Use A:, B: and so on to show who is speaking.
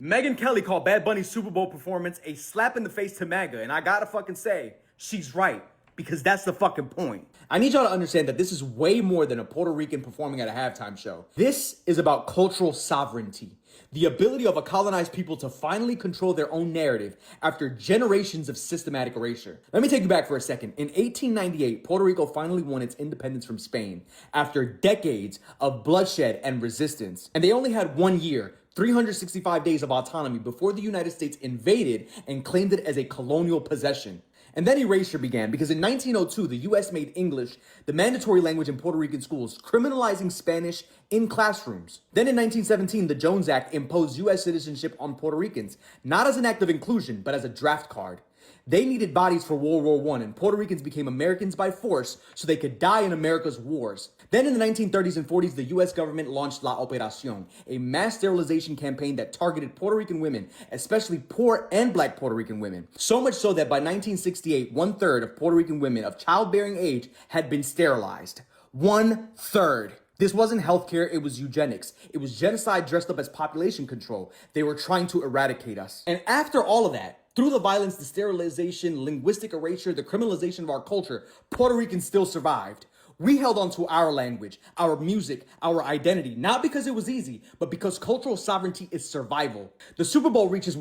A: Megyn Kelly called Bad Bunny's Super Bowl performance a slap in the face to MAGA, and I gotta fucking say, she's right. Because that's the fucking point. I need y'all to understand that this is way more than a Puerto Rican performing at a halftime show. This is about cultural sovereignty. The ability of a colonized people to finally control their own narrative after generations of systematic erasure. Let me take you back for a second. In 1898, Puerto Rico finally won its independence from Spain after decades of bloodshed and resistance. And they only had 1 year, 365 days of autonomy before the United States invaded and claimed it as a colonial possession. And then erasure began because in 1902, the US made English the mandatory language in Puerto Rican schools, criminalizing Spanish in classrooms. Then in 1917, the Jones Act imposed US citizenship on Puerto Ricans, not as an act of inclusion, but as a draft card. They needed bodies for World War I, and Puerto Ricans became Americans by force so they could die in America's wars. Then in the 1930s and 40s, the US government launched La Operación, a mass sterilization campaign that targeted Puerto Rican women, especially poor and black Puerto Rican women. So much so that by 1968, 1/3 of Puerto Rican women of childbearing age had been sterilized. 1/3. This wasn't healthcare, it was eugenics. It was genocide dressed up as population control. They were trying to eradicate us. And after all of that, through the violence, the sterilization, linguistic erasure, the criminalization of our culture, Puerto Ricans still survived. We held on to our language, our music, our identity, not because it was easy, but because cultural sovereignty is survival. The Super Bowl reaches one